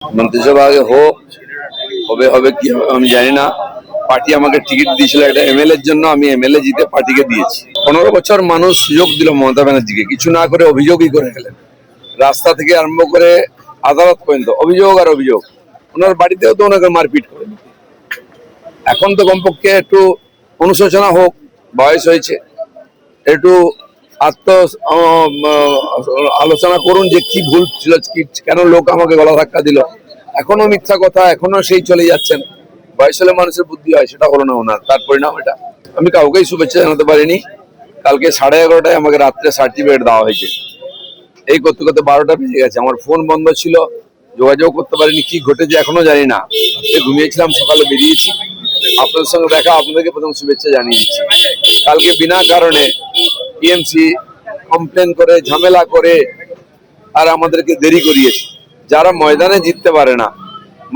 মন্ত্রিসভা আগে হোক, হবে হবে কি হবে আমি জানি না। পার্টি আমাকে টিকিট দিয়েছিল একটা এমএলএ এর জন্য, আমি এমএলএ জিতে পার্টিকে দিয়েছি। 15 বছর মানুষ সুযোগ দিল মমতা ব্যানার্জিকে, কিছু না করে অভিযোগই করে গেলেন। রাস্তা থেকে আরম্ভ করে আদালত পর্যন্ত অভিযোগ আর অভিযোগ। ওনার বাড়িতেও তো ওনাকে মারপিট করে। এখন তো কমপক্ষে একটু অনুশোচনা হোক, বয়স হয়েছে, একটু আত্ম আলোচনা করুন যে কি ভুল ছিল, কেন লোক আমাকে গলা ধাক্কা দিল। এখনো মিথ্যা কথা, এখনো সেই চলে যাচ্ছেন। বয়স হলে মানুষের বুদ্ধি হয়, সেটা হলো না ওনার, তার পরিণাম এটা। আমি কাউকেই শুভেচ্ছা জানাতে পারিনি। কালকে 11:30টায় আমাকে রাত্রে সার্টিফিকেট দেওয়া হয়েছে। এই করতে করতে 12টা বেজে গেছে। আমার ফোন বন্ধ ছিল, যোগাযোগ করতে পারিনি। কি ঘটেছে এখনো জানি না। ঘুমিয়েছিলাম, সকালে বেরিয়েছি। আপনাদের সঙ্গে দেখা, আপনাদেরকে প্রথম শুভেচ্ছা জানিয়ে দিচ্ছি। কালকে বিনা কারণে টিএমসি কমপ্লেন করে, ঝামেলা করে আর আমাদেরকে দেরি করিয়েছে। যারা ময়দানে জিততে পারে না,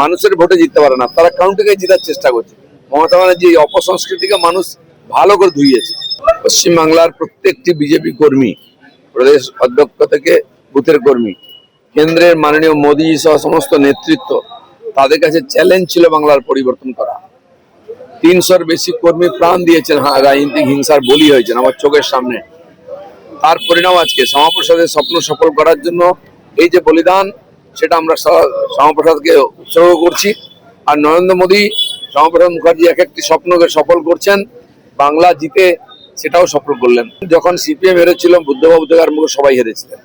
মানুষের ভোটে জিততে পারে না, তারা কাউন্টিকে জেতার চেষ্টা করছে। মমতা ব্যানার্জি এই অপসংস্কৃতিকে মানুষ ভালো করে ধুইয়েছে। পশ্চিমবাংলার প্রত্যেকটি বিজেপি কর্মী, প্রদেশ অধ্যক্ষ থেকে বুথের কর্মী, কেন্দ্রের মাননীয় মোদী সহ সমস্ত নেতৃত্ব, তাদের কাছে চ্যালেঞ্জ ছিল বাংলার পরিবর্তন করা। 300-র বেশি কর্মী প্রাণ দিয়েছেন, রাজনৈতিক হিংসার বলি হয়েছেন আমার চোখের সামনে। তার পরিণাম আজকে শ্যামাপ্রসাদের স্বপ্ন সফল করার জন্য এই যে বলিদান, সেটা আমরা শ্যামাপ্রসাদকে উৎসর্গ করছি। আর নরেন্দ্র মোদী, শ্যামাপ্রসাদ মুখার্জি এক একটি স্বপ্নকে সফল করছেন। বাংলা জিতে সেটাও সফল করলেন। যখন সিপিএম হেরেছিল, বুদ্ধবাবু থেকে আরম্ভ করে সবাই হেরেছিলেন।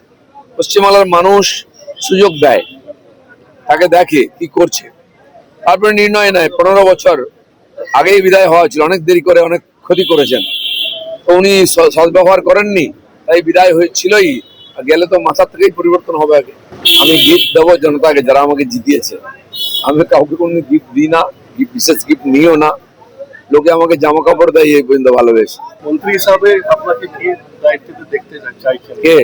পশ্চিমবাংলার মানুষ সুযোগ দেয়, তাকে দেখে কি করছে, তারপরে নির্ণয় নেয়। 15 বছর আগেই বিদায় হওয়া ছিল, অনেক দেরি করে, অনেক ক্ষতি করেছেন। তো উনি সদ্ব্যবহার করেননি, তাই বিদায় হয়েছিলই। গেলে তো মাথা থেকেই পরিবর্তন হবে। আগে আমি গিফট দেবো জনতাকে, যারা আমাকে জিতিয়েছে। আমি কাউকে কোনো গিফট দিই না, বিশেষ গিফট নিও না। লোকে আমাকে জামা কাপড় দেয় এই পর্যন্ত ভালোবেসে। মন্ত্রী হিসাবে আপনাকে কি দায়িত্ব দেখতে চাইছেন? কে?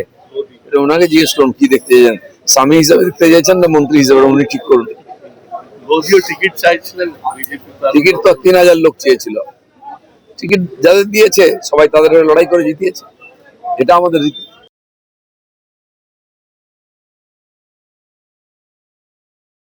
ওনাকে জিজ্ঞেস করুন কি দেখতে চাইছেন। স্বামী হিসাবে দেখতে চাইছেন না মন্ত্রী হিসাবে, উনি ঠিক করুন। মোদিও টিকিট চাইছিলেন, টিকিট তো 3000 লোক চেয়েছিল। টিকিট যাদের দিয়েছে সবাই তাদের লড়াই করে জিতিয়েছে, এটা আমাদের রীতি।